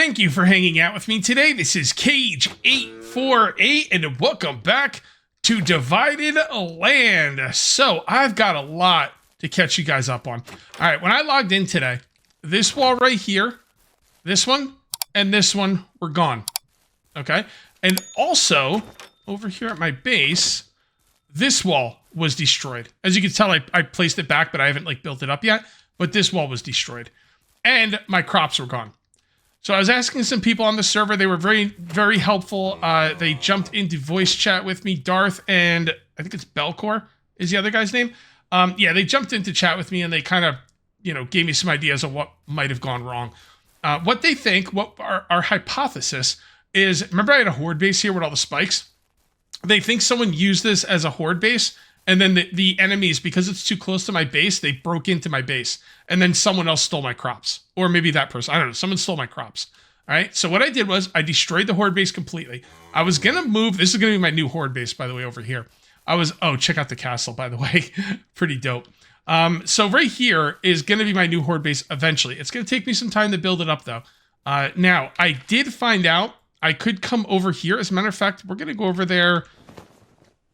Thank you for hanging out with me today. This is Cage848, and welcome back to Divided Land. So, I've got a lot to catch you guys up on. Alright, when I logged in today, this wall right here, this one, and this one were gone. Okay? And also, over here at my base, this wall was destroyed. As you can tell, I placed it back, but I haven't built it up yet. But this wall was destroyed. And my crops were gone. So I was asking some people on the server. They were very, very helpful. They jumped into voice chat with me. Darth and I think it's Belcor is the other guy's name. Yeah, they jumped into chat with me and they kind of, gave me some ideas of what might have gone wrong. What they think, what our hypothesis is, remember I had a Horde base here with all the spikes? They think someone used this as a Horde base, and then the enemies, because it's too close to my base, they broke into my base, and then someone else stole my crops. Or maybe that person, I don't know, someone stole my crops. All right, so what I did was I destroyed the Horde base completely. I was gonna move, this is gonna be my new Horde base, by the way, over here. Oh, check out the castle, by the way. Pretty dope. So right here is gonna be my new Horde base eventually. It's gonna take me some time to build it up, though. Now, I did find out I could come over here. As a matter of fact, we're gonna go over there.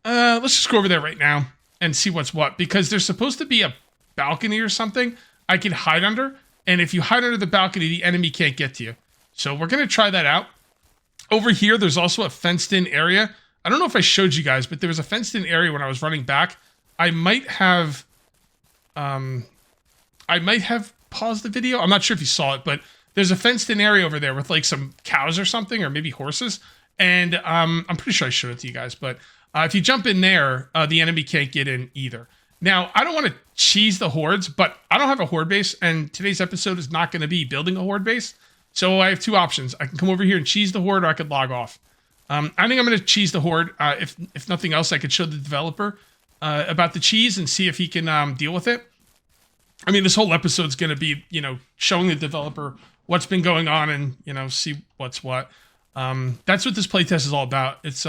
Let's just go over there right now and see what's what, because there's supposed to be a balcony or something I can hide under, and if you hide under the balcony, the enemy can't get to you. So we're going to try that out. Over here, there's also a fenced-in area. I don't know if I showed you guys, but there was a fenced-in area when I was running back. I might have paused the video. I'm not sure if you saw it, but there's a fenced-in area over there with some cows or something, or maybe horses, and I'm pretty sure I showed it to you guys, but if you jump in there, the enemy can't get in either. Now, I don't want to cheese the hordes, but I don't have a horde base, and today's episode is not going to be building a horde base. So I have two options. I can come over here and cheese the horde, or I could log off. I think I'm going to cheese the horde. If nothing else, I could show the developer about the cheese and see if he can deal with it. I mean, this whole episode's going to be, showing the developer what's been going on and, see what's what. That's what this playtest is all about. It's,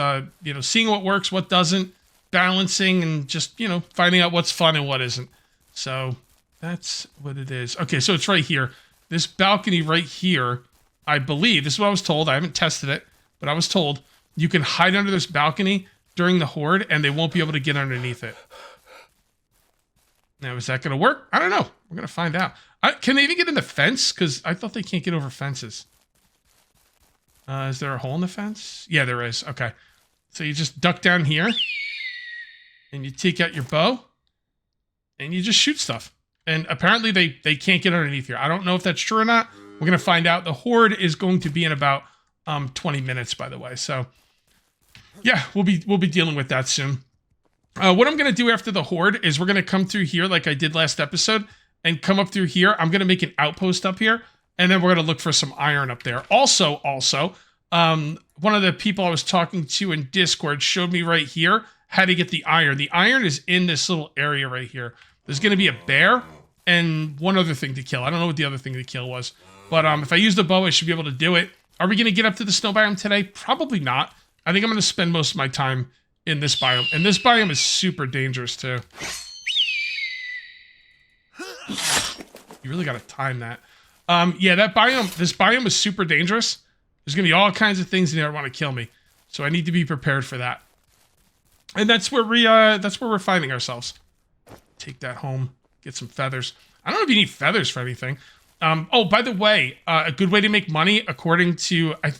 seeing what works, what doesn't, balancing, and just, finding out what's fun and what isn't. So that's what it is. Okay, so it's right here. This balcony right here, I believe, this is what I was told. I haven't tested it, but I was told you can hide under this balcony during the horde and they won't be able to get underneath it. Now, is that going to work? I don't know. We're going to find out. Can they even get in the fence? Because I thought they can't get over fences. Is there a hole in the fence? Yeah, there is. Okay. So you just duck down here. And you take out your bow. And you just shoot stuff. And apparently they can't get underneath here. I don't know if that's true or not. We're going to find out. The horde is going to be in about 20 minutes, by the way. So, yeah, we'll be dealing with that soon. What I'm going to do after the horde is we're going to come through here like I did last episode. And come up through here. I'm going to make an outpost up here. And then we're going to look for some iron up there. Also, one of the people I was talking to in Discord showed me right here how to get the iron. The iron is in this little area right here. There's going to be a bear and one other thing to kill. I don't know what the other thing to kill was. But if I use the bow, I should be able to do it. Are we going to get up to the snow biome today? Probably not. I think I'm going to spend most of my time in this biome. And this biome is super dangerous too. You really got to time that. Yeah, this biome is super dangerous. There's going to be all kinds of things in there that want to kill me. So I need to be prepared for that. And that's where we're finding ourselves. Take that home. Get some feathers. I don't know if you need feathers for anything. Oh, by the way, a good way to make money, according to I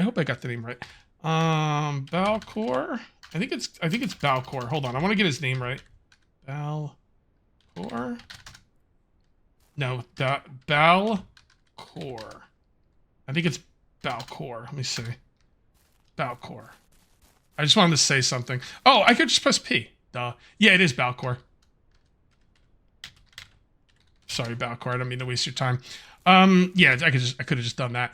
hope I got the name right. Balcor. I think it's Balcor. Hold on, I want to get his name right. Balcor. No, Balcor. I think it's Balcor. Let me see. Balcor. I just wanted to say something. Oh, I could just press P. Duh. Yeah, it is Balcor. Sorry, Balcor. I don't mean to waste your time. Yeah, I could have just done that.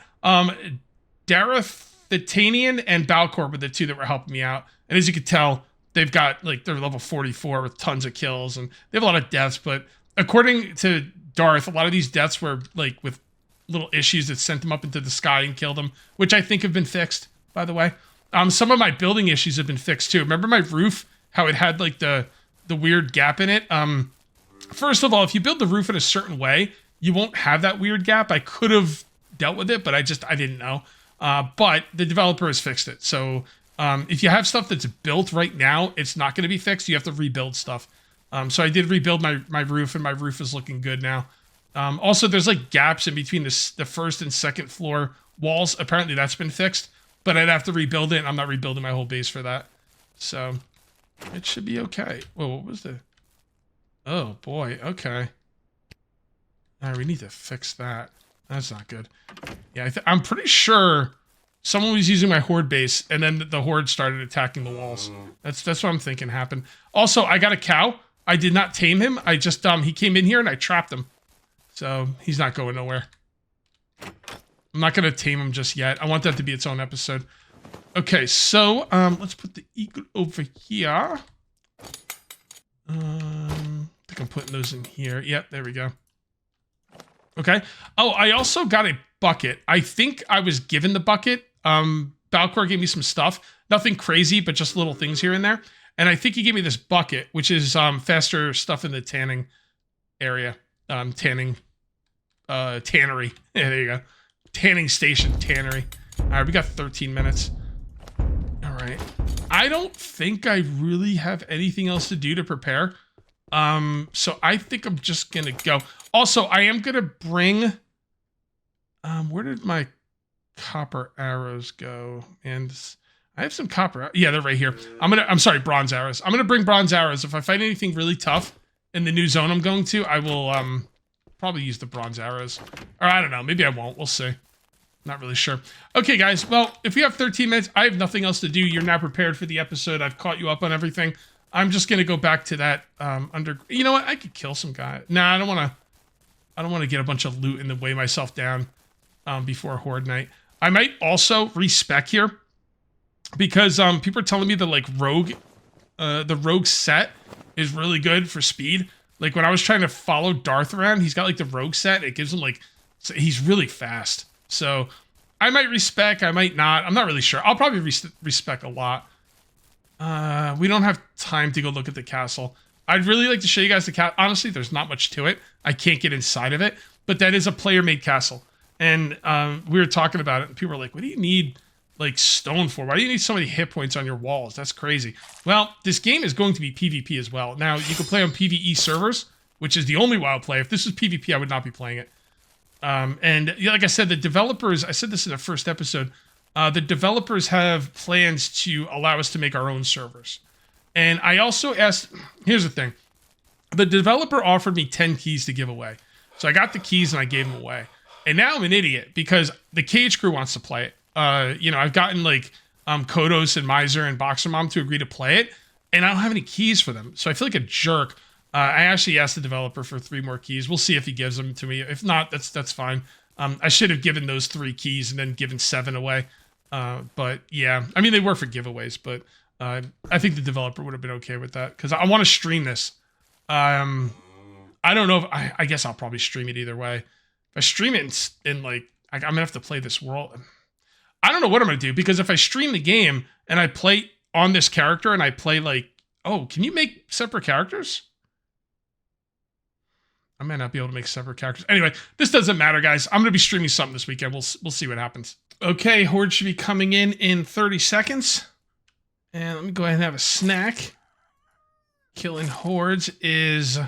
Darathitanian and Balcor were the two that were helping me out. And as you can tell, they've got they're level 44 with tons of kills and they have a lot of deaths, but according to Darth, a lot of these deaths were with little issues that sent them up into the sky and killed them, which I think have been fixed, by the way. Some of my building issues have been fixed too. Remember my roof, how it had the weird gap in it? First of all, if you build the roof in a certain way, you won't have that weird gap. I could have dealt with it, but I didn't know. But the developer has fixed it. So if you have stuff that's built right now, it's not going to be fixed. You have to rebuild stuff. So I did rebuild my roof, and my roof is looking good now. Also, there's like gaps in between the first and second floor walls. Apparently that's been fixed, but I'd have to rebuild it, and I'm not rebuilding my whole base for that. So it should be okay. Whoa, what was the... Oh, boy. Okay. All right, we need to fix that. That's not good. Yeah, I'm pretty sure someone was using my Horde base, and then the Horde started attacking the walls. That's what I'm thinking happened. Also, I got a cow. I did not tame him. I just, he came in here, and I trapped him. So he's not going nowhere. I'm not going to tame him just yet. I want that to be its own episode. Okay, so let's put the eagle over here. I think I'm putting those in here. Yep, there we go. Okay. Oh, I also got a bucket. I think I was given the bucket. Balcor gave me some stuff. Nothing crazy, but just little things here and there. And I think he gave me this bucket, which is faster stuff in the tanning area. Tannery. Yeah, there you go. Tanning station, tannery. All right, we got 13 minutes. All right. I don't think I really have anything else to do to prepare. So I think I'm just going to go. Also, I am going to bring... where did my copper arrows go? And I have some copper... Yeah, they're right here. I'm sorry, bronze arrows. I'm going to bring bronze arrows. If I find anything really tough in the new zone I'm going to, I will probably use the bronze arrows. Or I don't know. Maybe I won't. We'll see. Not really sure. Okay, guys. Well, if we have 13 minutes, I have nothing else to do. You're now prepared for the episode. I've caught you up on everything. I'm just going to go back to that You know what? I could kill some guy. Nah, I don't want to get a bunch of loot and then weigh myself down before Horde night. I might also respec here because people are telling me that like the rogue set is really good for speed. Like when I was trying to follow Darth around, he's got like the rogue set. It gives him like, he's really fast. So I might respec, I might not. I'm not really sure. I'll probably respec a lot. We don't have time to go look at the castle. I'd really like to show you guys the castle. Honestly, there's not much to it. I can't get inside of it, but that is a player-made castle. And we were talking about it, and people were like, what do you need like stone for? Why do you need so many hit points on your walls? That's crazy. Well, this game is going to be PvP as well. Now, you can play on PvE servers, which is the only way I'll play. If this was PvP, I would not be playing it. And like I said, the developers, I said this in the first episode, the developers have plans to allow us to make our own servers. And I also asked, here's the thing. The developer offered me 10 keys to give away. So I got the keys and I gave them away. And now I'm an idiot because the Cage Crew wants to play it. I've gotten like Kodos and Miser and Boxer Mom to agree to play it. And I don't have any keys for them. So I feel like a jerk. I actually asked the developer for 3 more keys. We'll see if he gives them to me. If not, that's fine. I should have given those 3 keys and then given 7 away. But yeah, I mean, they were for giveaways, but I think the developer would have been okay with that because I want to stream this. I don't know if I guess I'll probably stream it either way. If I stream it in like, I'm gonna have to play this world. I don't know what I'm gonna do because if I stream the game and I play on this character and I play like, oh, can you make separate characters? I might not be able to make separate characters. Anyway, this doesn't matter, guys. I'm going to be streaming something this weekend. We'll see what happens. Okay, Horde should be coming in 30 seconds. And let me go ahead and have a snack. Killing Hordes is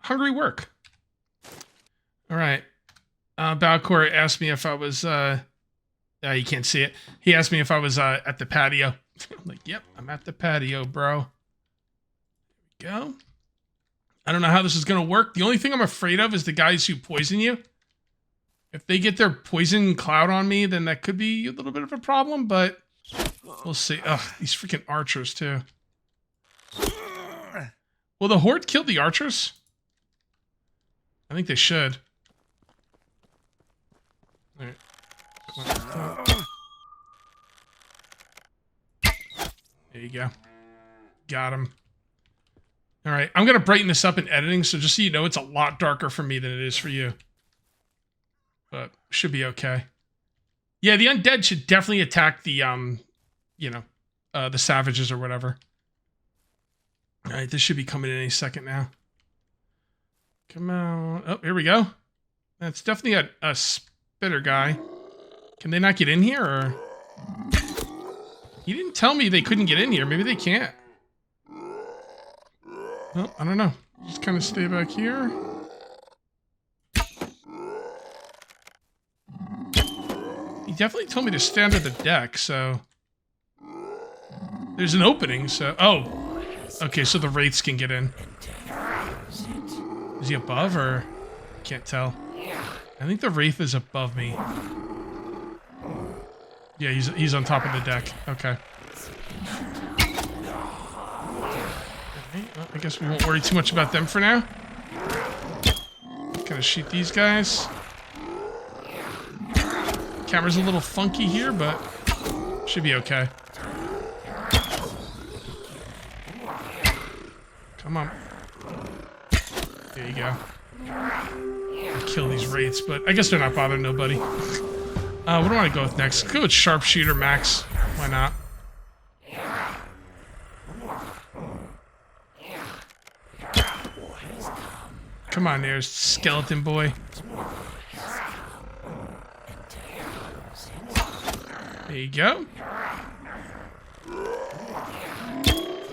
hungry work. All right. Balcor asked me if I was... you can't see it. He asked me if I was at the patio. I'm like, yep, I'm at the patio, bro. There we go. I don't know how this is going to work. The only thing I'm afraid of is the guys who poison you. If they get their poison cloud on me, then that could be a little bit of a problem, but we'll see. Ugh, these freaking archers, too. Will the Horde kill the archers? I think they should. All right. Come on. There you go. Got him. All right, I'm going to brighten this up in editing, so just so you know, it's a lot darker for me than it is for you. But should be okay. Yeah, the undead should definitely attack the, the savages or whatever. All right, this should be coming in any second now. Come on. Oh, here we go. That's definitely a bitter guy. Can they not get in here, or? He didn't tell me they couldn't get in here. Maybe they can't. Well, I don't know. Just kind of stay back here. He definitely told me to stay under the deck, so... There's an opening, so... Oh! Okay, so the wraiths can get in. Is he above, or... Can't tell. I think the wraith is above me. Yeah, he's on top of the deck. Okay. Well, I guess we won't worry too much about them for now. Gonna shoot these guys. Camera's a little funky here, but should be okay. Come on. There you go. I'll kill these wraiths, but I guess they're not bothering nobody. What do I want to go with next? Go with sharpshooter max. Why not? Come on there, skeleton boy. There you go.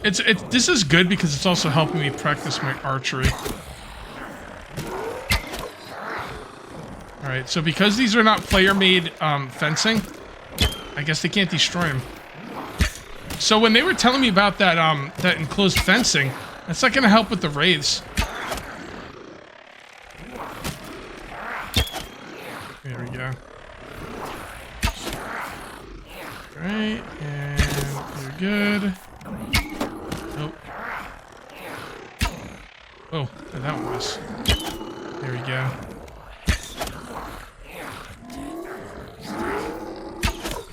This is good because it's also helping me practice my archery. Alright, so because these are not player-made fencing, I guess they can't destroy them. So when they were telling me about that that enclosed fencing, that's not going to help with the wraiths. There we go. Alright, and we're good. Oh. Oh, that one was. There we go.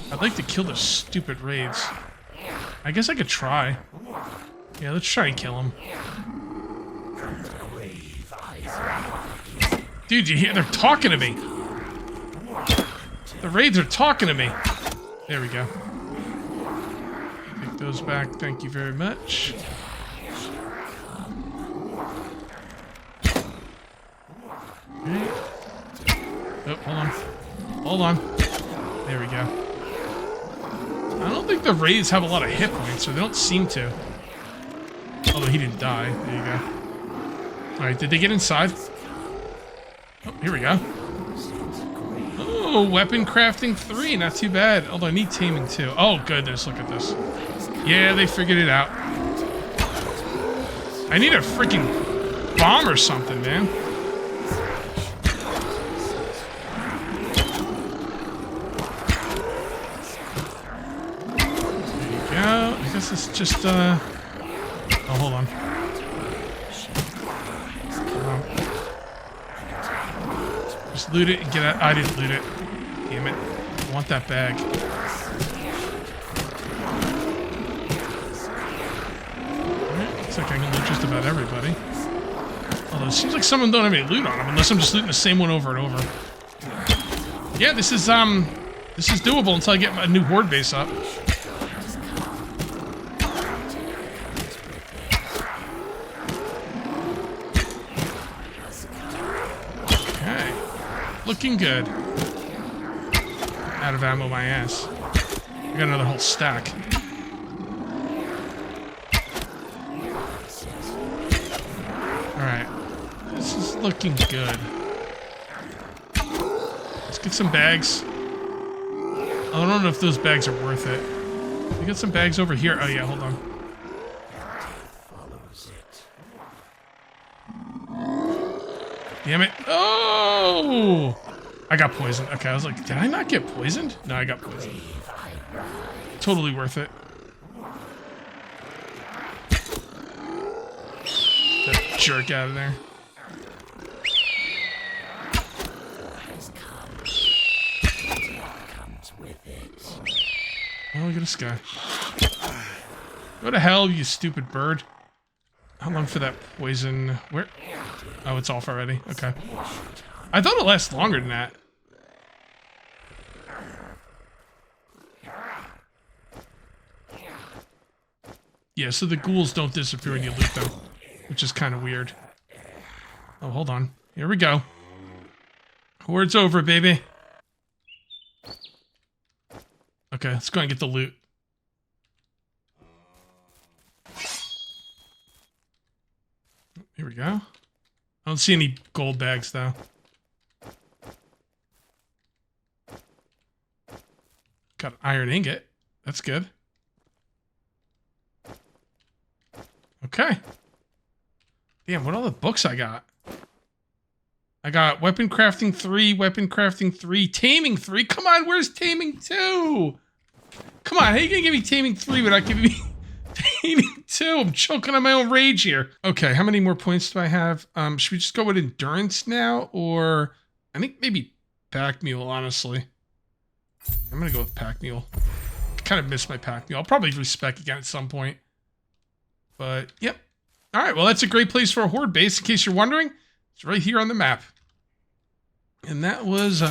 I'd like to kill the stupid raids. I guess I could try. Yeah, let's try and kill him. Dude, you hear? They're talking to me. The raids are talking to me. There we go. Take those back. Thank you very much. Okay. Oh, hold on. Hold on. There we go. I don't think the raids have a lot of hit points, or they don't seem to. Although he didn't die. There you go. Alright, did they get inside? Oh, here we go. Oh, weapon crafting 3. Not too bad. Although I need taming 2. Oh, goodness. Look at this. Yeah, they figured it out. I need a freaking bomb or something, man. I guess it's just, oh, hold on. Just loot it and get out. I didn't loot it. Damn it. I want that bag. Alright, looks like I can loot just about everybody. Although it seems like some of them don't have any loot on them, unless I'm just looting the same one over and over. Yeah, this is doable until I get a new Horde base up. Looking good. Out of ammo, my ass. I got another whole stack. Alright. This is looking good. Let's get some bags. I don't know if those bags are worth it. We got some bags over here. Oh yeah, hold on. Damn it. Oh! I got poisoned. Okay, I was like, did I not get poisoned? No, I got poisoned. Totally worth it. That jerk out of there. Oh, look at this guy. Go to hell, you stupid bird. How long for that poison? Where? Oh, it's off already. Okay. I thought it lasted longer than that. Yeah, so the ghouls don't disappear when you loot them, which is kind of weird. Oh, hold on. Here we go. Horde's over, baby. Okay, let's go and get the loot. Here we go. I don't see any gold bags, though. Got an iron ingot. That's good. Okay. Damn, what all the books I got? I got weapon crafting 3, weapon crafting 3, taming 3. Come on, where's taming 2? Come on, how are you gonna give me taming 3 without giving me taming 2? I'm choking on my own rage here. Okay, how many more points do I have? Should we just go with endurance now? Or I think maybe pack mule, honestly. I'm gonna go with pack mule. I kind of miss my pack mule. I'll probably respec again at some point. But yep. All right, well, that's a great place for a horde base. In case you're wondering, it's right here on the map. And that was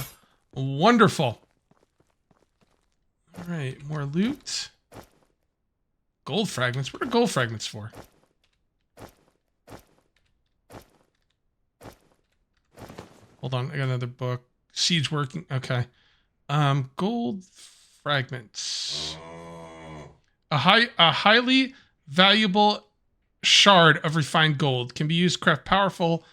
wonderful. All right, more loot. Gold fragments. What are gold fragments for? Hold on, I got another book. Siege working. Okay. Gold fragments. A highly valuable shard of refined gold can be used to craft powerful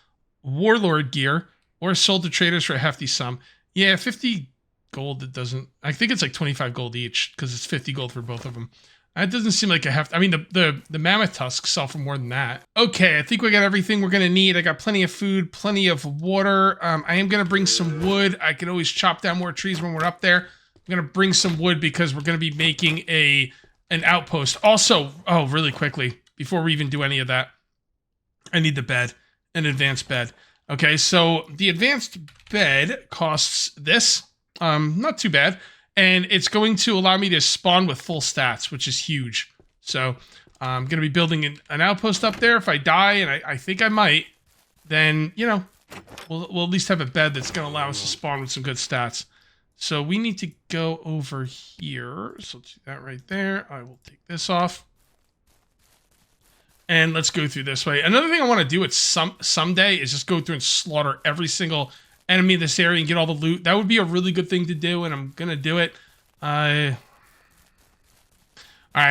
warlord gear or sold to traders for a hefty sum. Yeah, 50 gold, it doesn't... I think it's like 25 gold each because it's 50 gold for both of them. That doesn't seem like a hefty... I mean, the mammoth tusks sell for more than that. Okay, I think we got everything we're going to need. I got plenty of food, plenty of water. I am going to bring some wood. I can always chop down more trees when we're up there. I'm going to bring some wood because we're going to be making an outpost. Also, oh, really quickly, before we even do any of that, I need the bed, an advanced bed. Okay, so the advanced bed costs this. Not too bad. And it's going to allow me to spawn with full stats, which is huge. So I'm going to be building an outpost up there. If I die, and I think I might, then, you know, we'll at least have a bed that's going to allow us to spawn with some good stats. So we need to go over here. So let's do that right there. I will take this off. And let's go through this way. Another thing I want to do at someday is just go through and slaughter every single enemy in this area and get all the loot. That would be a really good thing to do, and I'm going to do it. All right,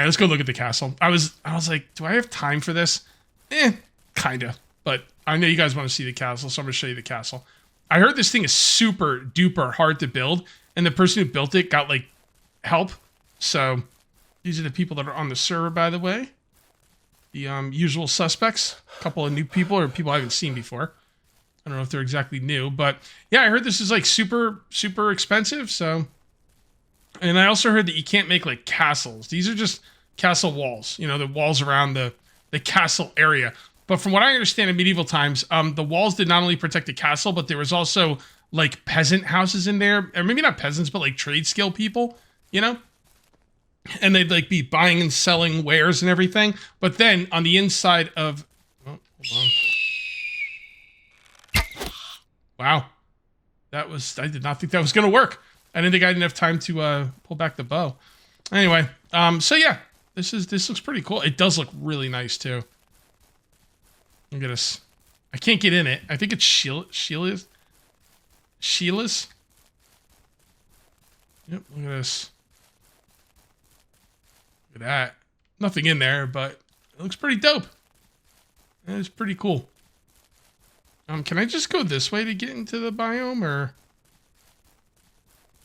let's go look at the castle. I was like, do I have time for this? Kind of. But I know you guys want to see the castle, so I'm going to show you the castle. I heard this thing is super duper hard to build, and the person who built it got, like, help. So these are the people that are on the server, by the way. The usual suspects. A couple of new people, or people I haven't seen before. I don't know if they're exactly new, but yeah, I heard this is like super, super expensive. So, and I also heard that you can't make like castles. These are just castle walls, you know, the walls around the castle area. But from what I understand in medieval times, the walls did not only protect the castle, but there was also like peasant houses in there, or maybe not peasants, but like trade skill people, you know? And they'd like be buying and selling wares and everything. But then on the inside of, oh, hold on. Wow, that was, I did not think that was going to work. I didn't think I didn't have time to pull back the bow. Anyway, so yeah, this looks pretty cool. It does look really nice too. Look at this. I can't get in it. I think it's Sheila's. Yep, look at this. Look at that. Nothing in there, but it looks pretty dope. It's pretty cool. Can I just go this way to get into the biome, or...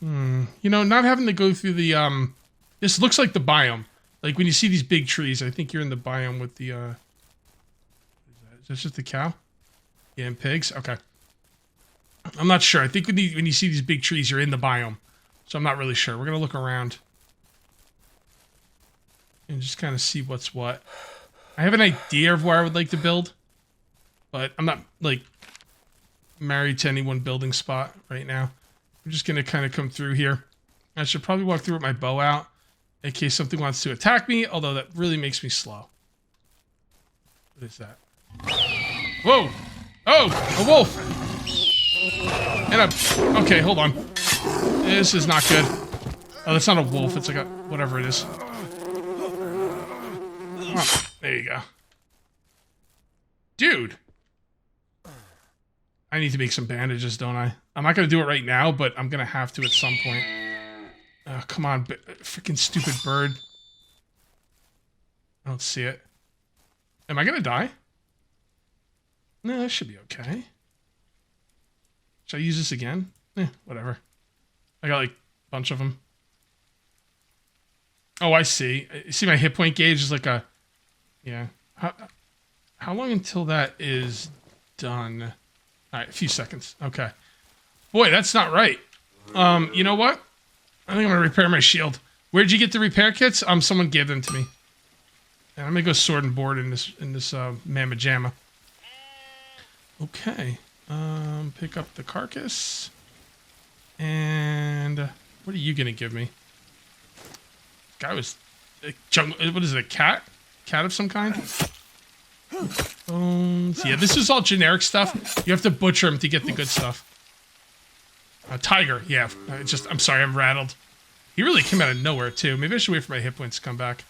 You know, not having to go through the, This looks like the biome. Like, when you see these big trees, I think you're in the biome with the, Is that just a cow? Yeah, and pigs? Okay. I'm not sure. I think when you see these big trees, you're in the biome. So I'm not really sure. We're gonna look around. And just kind of see what's what. I have an idea of where I would like to build. But I'm not, like, married to any one building spot right now. I'm just going to kind of come through here. I should probably walk through with my bow out in case something wants to attack me, although that really makes me slow. What is that? Whoa! Oh! A wolf! And a... Okay, hold on. This is not good. Oh, that's not a wolf. It's like a... whatever it is. Oh, there you go. Dude! I need to make some bandages, don't I? I'm not going to do it right now, but I'm going to have to at some point. Oh, come on, freaking stupid bird. I don't see it. Am I gonna die? No, that should be okay. Should I use this again? Whatever. I got like a bunch of them. Oh, I see. You see my hit point gauge is like a... Yeah. How long until that is done? All right, a few seconds. Okay. Boy, that's not right. You know what? I think I'm gonna repair my shield. Where'd you get the repair kits? Someone gave them to me. And I'm gonna go sword and board in this mamma jamma. Okay. Pick up the carcass. And what are you gonna give me? Guy was a jungle. What is it? A cat? Cat of some kind? Yeah, this is all generic stuff. You have to butcher him to get the good stuff. A tiger. Yeah. I'm sorry. I'm rattled. He really came out of nowhere too. Maybe I should wait for my hit points to come back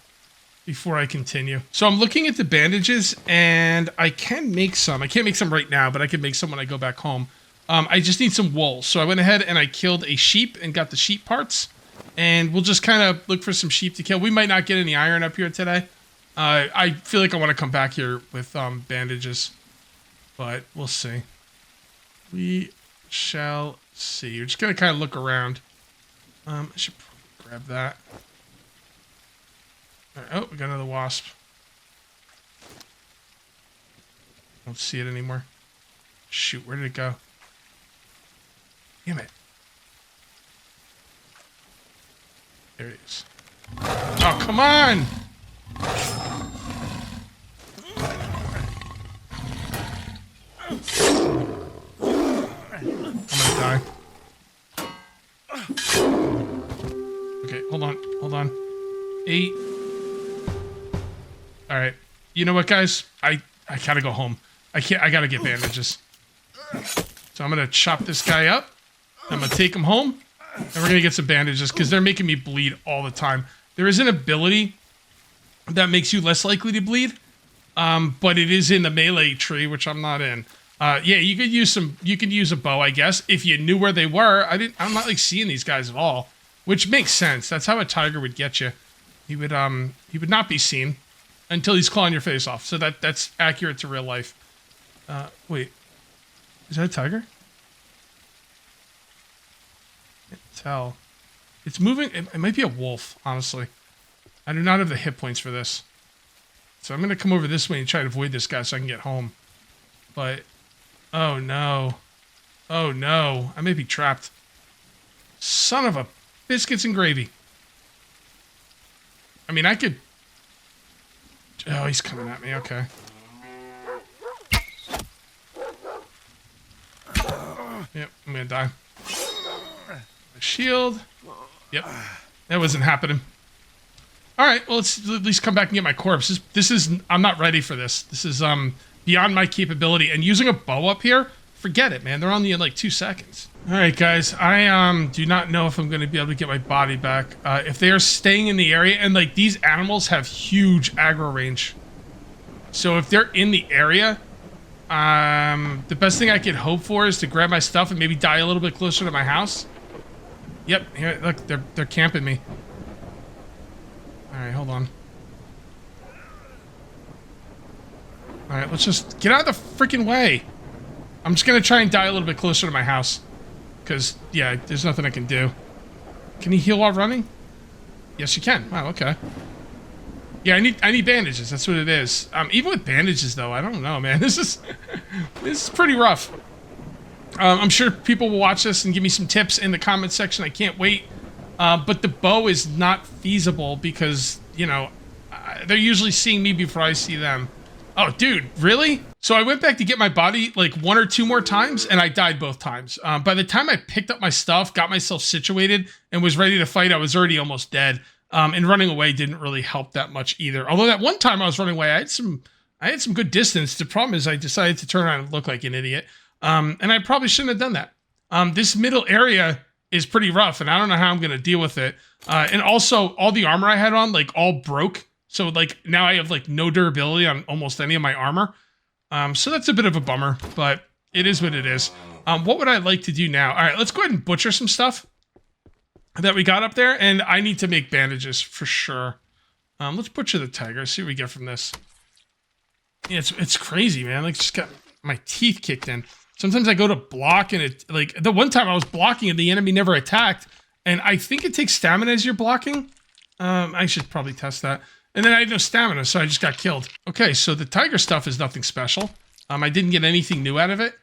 before I continue. So I'm looking at the bandages, and I can make some. I can't make some right now, but I can make some when I go back home. I just need some wool. So I went ahead and I killed a sheep and got the sheep parts. And we'll just kind of look for some sheep to kill. We might not get any iron up here today. I feel like I want to come back here with bandages. But we'll see. We shall see. We're just going to kind of look around. I should grab that. All right, oh, we got another wasp. Don't see it anymore. Shoot, where did it go? Damn it. There it is. Oh, come on! I'm gonna die. Okay, hold on. 8. Alright. You know what, guys? I gotta go home. I gotta get bandages. So I'm gonna chop this guy up. I'm gonna take him home. And we're gonna get some bandages because they're making me bleed all the time. There is an ability that makes you less likely to bleed, but it is in the melee tree, which I'm not in. Yeah, you could use some. You could use a bow, I guess, if you knew where they were. I'm not like seeing these guys at all, which makes sense. That's how a tiger would get you. He would not be seen until he's clawing your face off. So that's accurate to real life. Wait, is that a tiger? Can't tell. It's moving. It might be a wolf, honestly. I do not have the hit points for this. So I'm going to come over this way and try to avoid this guy so I can get home. But, oh no. Oh no. I may be trapped. Son of a biscuits and gravy. I mean, I could... Oh, he's coming at me. Okay. Yep, I'm going to die. Shield. Yep. That wasn't happening. Alright, well, let's at least come back and get my corpse. This is... I'm not ready for this. This is beyond my capability. And using a bow up here, forget it, man. They're only in like 2 seconds. Alright, guys. I do not know if I'm going to be able to get my body back. If they are staying in the area... And, like, these animals have huge aggro range. So if they're in the area... the best thing I could hope for is to grab my stuff and maybe die a little bit closer to my house. Yep, here, look, they're camping me. Alright, hold on. Alright, let's just get out of the freaking way. I'm just gonna try and die a little bit closer to my house. Because, yeah, there's nothing I can do. Can he heal while running? Yes, you can. Wow, okay. Yeah, I need bandages, that's what it is. Even with bandages, though, I don't know, man. This is pretty rough. I'm sure people will watch this and give me some tips in the comment section. I can't wait. But the bow is not feasible because, you know, they're usually seeing me before I see them. Oh, dude, really? So I went back to get my body like 1 or 2 more times, and I died both times. By the time I picked up my stuff, got myself situated, and was ready to fight, I was already almost dead. And running away didn't really help that much either. Although that one time I was running away, I had some good distance. The problem is I decided to turn around and look like an idiot. And I probably shouldn't have done that. This middle area is pretty rough, and I don't know how I'm going to deal with it. And also, all the armor I had on, like, all broke. So, like, now I have, like, no durability on almost any of my armor. So that's a bit of a bummer, but it is what it is. What would I like to do now? All right, let's go ahead and butcher some stuff. that we got up there, and I need to make bandages for sure. Let's butcher the tiger, see what we get from this. Yeah, it's crazy, man. Like, just got my teeth kicked in. Sometimes I go to block, and it, like, the one time I was blocking and the enemy never attacked, and I think it takes stamina as you're blocking. I should probably test that. And then I had no stamina, so I just got killed. Okay, so the tiger stuff is nothing special. I didn't get anything new out of it.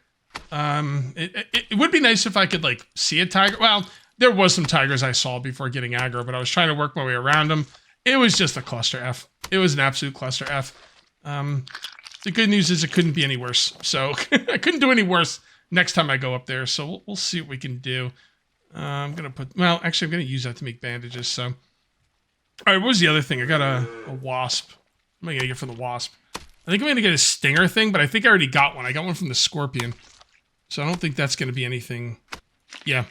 It would be nice if I could, like, see a tiger. Well, there was some tigers I saw before getting aggro, but I was trying to work my way around them. It was just a cluster F. It was an absolute cluster F. The good news is it couldn't be any worse. So I couldn't do any worse next time I go up there. So we'll see what we can do. I'm going to put... Well, actually, I'm going to use that to make bandages, so... Alright, what was the other thing? I got a wasp. What am I going to get from the wasp? I think I'm going to get a stinger thing, but I think I already got one. I got one from the scorpion. So I don't think that's going to be anything... Yeah,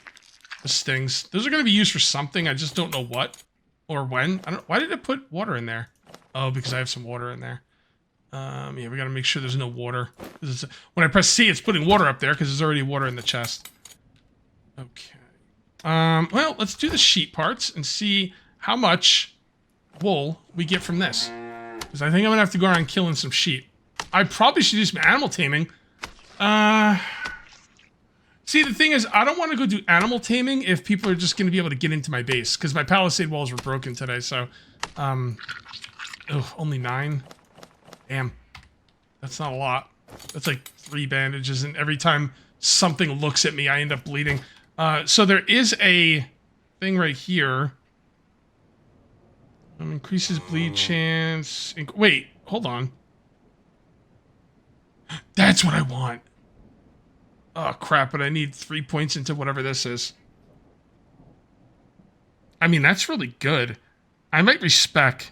the stings. Those are going to be used for something. I just don't know what or when. I don't... Why did it put water in there? Oh, because I have some water in there. Yeah, we got to make sure there's no water. When I press C, it's putting water up there because there's already water in the chest. Okay. Well, let's do the sheep parts and see how much wool we get from this. Because I think I'm going to have to go around killing some sheep. I probably should do some animal taming. See, the thing is, I don't want to go do animal taming if people are just going to be able to get into my base. Because my palisade walls were broken today, so... only 9. Damn. That's not a lot. That's like 3 bandages, and every time something looks at me, I end up bleeding. So there is a thing right here. Increases bleed chance. Wait, hold on. That's what I want. Oh, crap, but I need 3 points into whatever this is. I mean, that's really good. I might respec.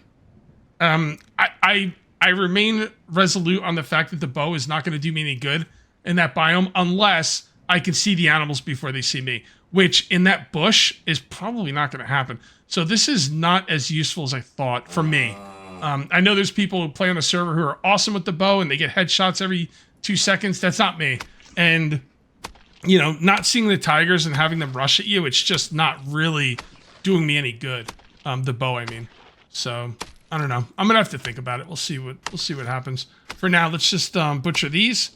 I remain resolute on the fact that the bow is not going to do me any good in that biome unless I can see the animals before they see me, which in that bush is probably not going to happen. So this is not as useful as I thought for me. I know there's people who play on the server who are awesome with the bow and they get headshots every 2 seconds. That's not me. And, you know, not seeing the tigers and having them rush at you, it's just not really doing me any good. The bow, I mean. So... I don't know. I'm gonna have to think about it. We'll see what happens. For now, let's just butcher these,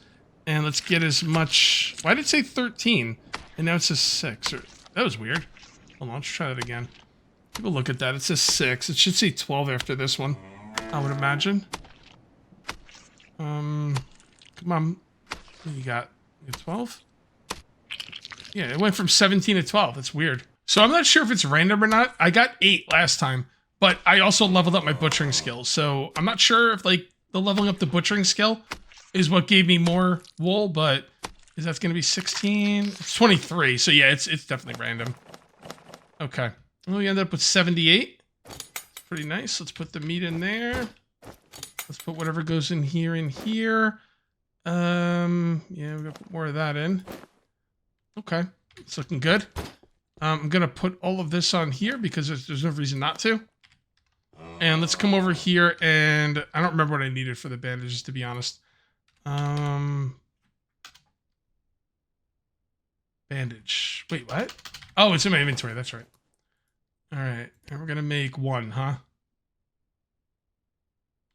and let's get as much. Why did it say 13? And now it says 6. That was weird. Hold on, let's try that again. Take a look at that. It says 6. It should say 12 after this one, I would imagine. Come on. What do you got? You got 12? Yeah, it went from 17 to 12. That's weird. So I'm not sure if it's random or not. I got 8 last time. But I also leveled up my butchering skills, so I'm not sure if, like, the leveling up the butchering skill is what gave me more wool, but is that going to be 16? It's 23, so yeah, it's definitely random. Okay. Well, we end up with 78. Pretty nice. Let's put the meat in there. Let's put whatever goes in here in here. Yeah, we're going to put more of that in. Okay. It's looking good. I'm going to put all of this on here because there's no reason not to. And let's come over here, and I don't remember what I needed for the bandages, to be honest. Bandage. Wait, what? Oh, it's in my inventory. That's right. All right. And we're going to make 1, huh?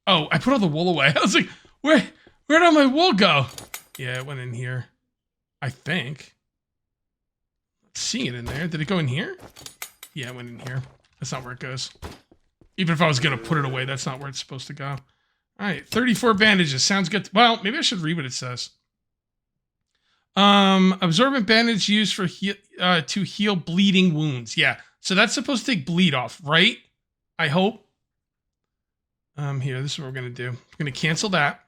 Oh, I put all the wool away. I was like, where'd all my wool go? Yeah, it went in here. I think. Seeing it in there. Did it go in here? Yeah, it went in here. That's not where it goes. Even if I was going to put it away, that's not where it's supposed to go. All right, 34 bandages. Sounds good. Well, maybe I should read what it says. Absorbent bandage used for to heal bleeding wounds. Yeah, so that's supposed to take bleed off, right? I hope. Here, this is what we're going to do. We're going to cancel that.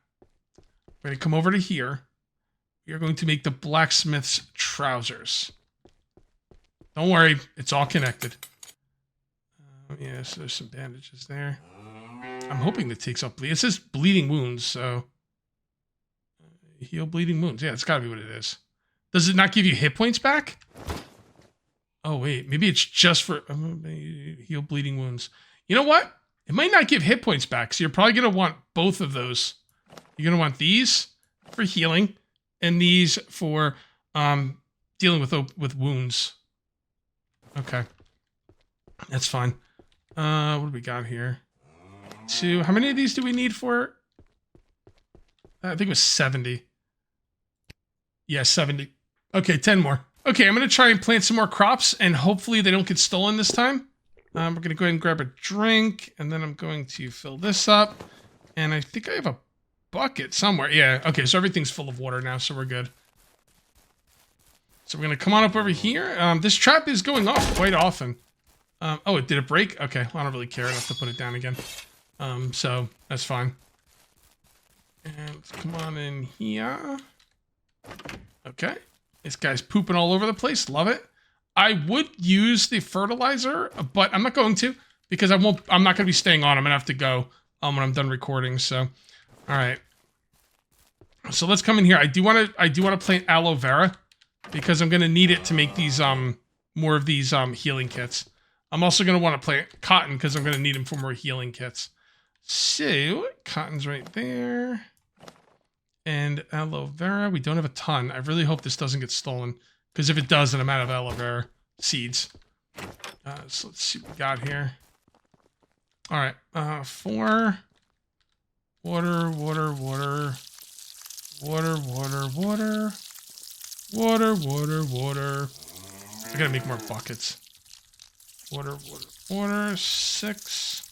We're going to come over to here. We are going to make the blacksmith's trousers. Don't worry, it's all connected. Yeah, so there's some bandages there. I'm hoping that takes off bleed. It says bleeding wounds, so... heal bleeding wounds. Yeah, it's gotta be what it is. Does it not give you hit points back? Oh, wait. Maybe it's just for... heal bleeding wounds. You know what? It might not give hit points back, so you're probably gonna want both of those. You're gonna want these for healing, and these for dealing with wounds. Okay. That's fine. What do we got here? 2. How many of these do we need for? I think it was 70. Yeah, 70. Okay, 10 more. Okay, I'm going to try and plant some more crops, and hopefully they don't get stolen this time. We're going to go ahead and grab a drink, and then I'm going to fill this up. And I think I have a bucket somewhere. Yeah, okay, so everything's full of water now, so we're good. So we're going to come on up over here. This trap is going off quite often. Oh, did it break? Okay, well, I don't really care enough to put it down again. So that's fine. And let's come on in here. Okay. This guy's pooping all over the place. Love it. I would use the fertilizer, but I'm not going to because I'm not going to be staying on. I'm going to have to go when I'm done recording. So, all right. So let's come in here. I do want to plant aloe vera because I'm going to need it to make these more of these healing kits. I'm also going to want to plant cotton because I'm going to need them for more healing kits. So, cotton's right there. And aloe vera, we don't have a ton. I really hope this doesn't get stolen. Because if it does, then I'm out of aloe vera seeds. So let's see what we got here. Alright, 4. Water, water, water. Water, water, water. Water, water, water. I gotta make more buckets. Water, water, water. 6.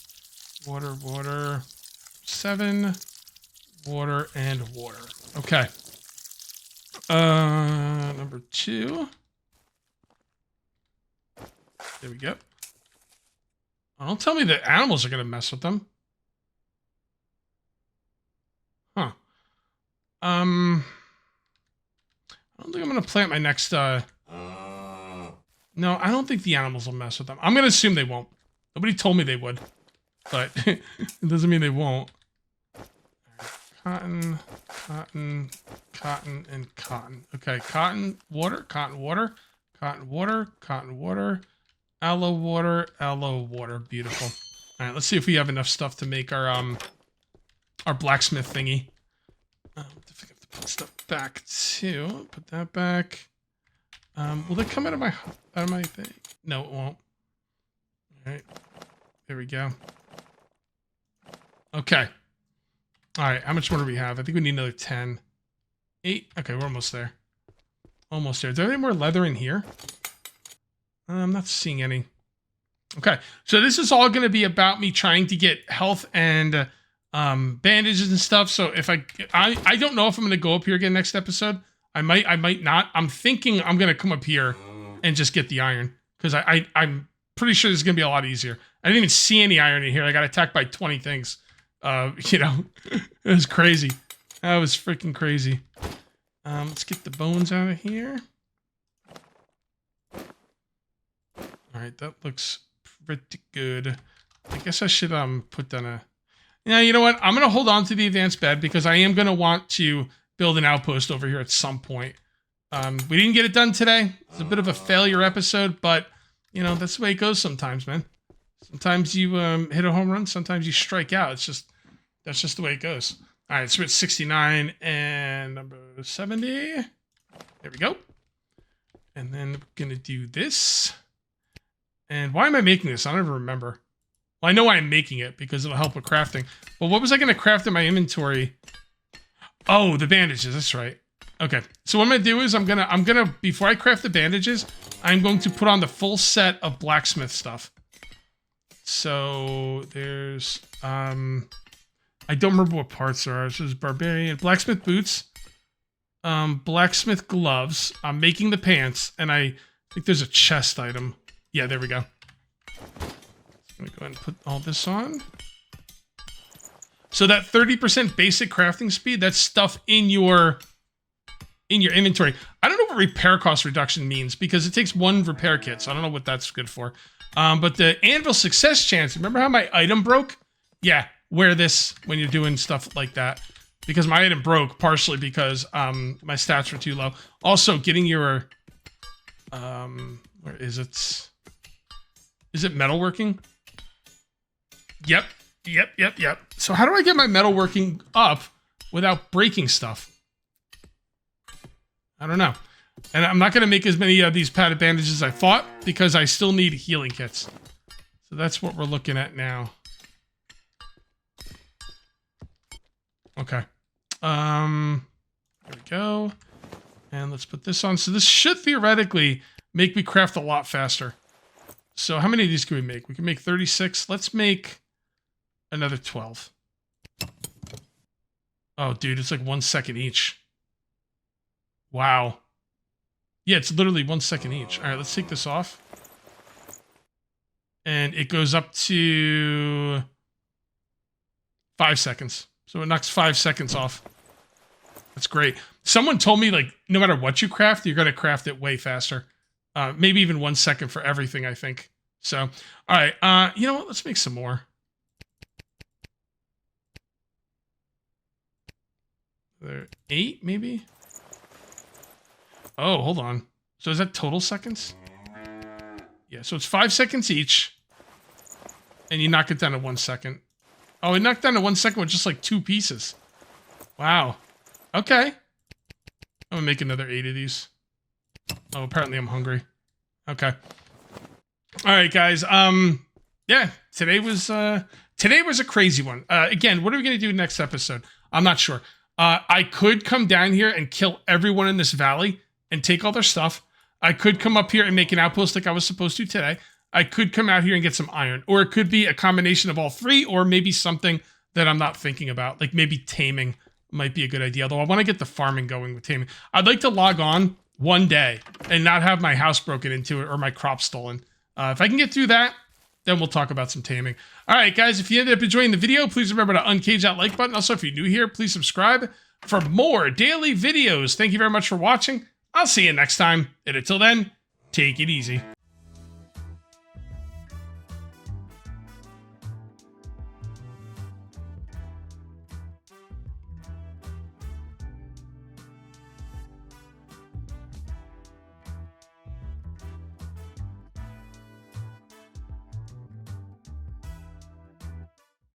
Water, water. 7. Water and water. Okay. Number 2. There we go. Oh, don't tell me that animals are going to mess with them. Huh. I don't think I'm going to plant my next, No, I don't think the animals will mess with them. I'm going to assume they won't. Nobody told me they would. But it doesn't mean they won't. Cotton, cotton, cotton, and cotton. Okay, cotton, water, cotton, water, cotton, water, cotton, water, aloe water, aloe water. Beautiful. All right, let's see if we have enough stuff to make our blacksmith thingy. I think I have to put stuff back too. Put that back. Will it come out of my thing? No, it won't. All right, there we go. Okay. All right, how much more do we have? I think we need another 10. 8. Okay, we're almost there. Almost there. Is there any more leather in here? I'm not seeing any. Okay, so this is all going to be about me trying to get health and bandages and stuff. So if I don't know if I'm going to go up here again next episode. I might not. I'm thinking I'm going to come up here and just get the iron because I'm pretty sure this is going to be a lot easier. I didn't even see any iron in here. I got attacked by 20 things. You know, it was crazy. That was freaking crazy. Let's get the bones out of here. All right, that looks pretty good. I guess I should put down a... Yeah, you know what? I'm going to hold on to the advanced bed because I am going to want to build an outpost over here at some point. We didn't get it done today. It's a bit of a failure episode, but, you know, that's the way it goes sometimes, man. Sometimes you hit a home run, sometimes you strike out. That's just the way it goes. All right, so we're at 69 and number 70. There we go. And then we're going to do this. And why am I making this? I don't even remember. Well, I know why I'm making it, because it'll help with crafting. But what was I going to craft in my inventory? Oh, the bandages. That's right. Okay. So what I'm going to do is I'm going to, before I craft the bandages, I'm going to put on the full set of blacksmith stuff. So there's, I don't remember what parts there are. So there's barbarian, blacksmith boots, blacksmith gloves. I'm making the pants, and I think there's a chest item. Yeah, there we go. I'm gonna go ahead and put all this on. So that 30% basic crafting speed, that's stuff in your inventory. I don't know what repair cost reduction means because it takes 1 repair kit, so I don't know what that's good for. But the anvil success chance, remember how my item broke? Yeah, wear this when you're doing stuff like that. Because my item broke partially because my stats were too low. Also, getting your... where is it? Is it metalworking? Yep. So how do I get my metalworking up without breaking stuff? I don't know. And I'm not going to make as many of these padded bandages as I thought because I still need healing kits. So that's what we're looking at now. Okay. There we go. And let's put this on. So this should theoretically make me craft a lot faster. So how many of these can we make? We can make 36. Let's make another 12. Oh, dude, it's like 1 second each. Wow. Yeah, it's literally 1 second each. All right, let's take this off. And it goes up to 5 seconds. So it knocks 5 seconds off. That's great. Someone told me, like, no matter what you craft, you're going to craft it way faster. Maybe even 1 second for everything, I think. So, all right. You know what? Let's make some more. There, 8, maybe? Oh, hold on. So is that total seconds? Yeah, so it's 5 seconds each. And you knock it down to 1 second. Oh, it knocked down to 1 second with just like 2 pieces. Wow. Okay. I'm gonna make another 8 of these. Oh, apparently I'm hungry. Okay. All right, guys. Yeah, today was a crazy one. Again, what are we gonna do next episode? I'm not sure. I could come down here and kill everyone in this valley and take all their stuff. I could come up here and make an outpost like I was supposed to today. I could come out here and get some iron. Or it could be a combination of all three, or maybe something that I'm not thinking about. Like maybe taming might be a good idea. Although I want to get the farming going with taming. I'd like to log on one day and not have my house broken into or my crops stolen. If I can get through that, then we'll talk about some taming. All right, guys, if you ended up enjoying the video, please remember to uncage that like button. Also, if you're new here, please subscribe for more daily videos. Thank you very much for watching. I'll see you next time. And until then, take it easy.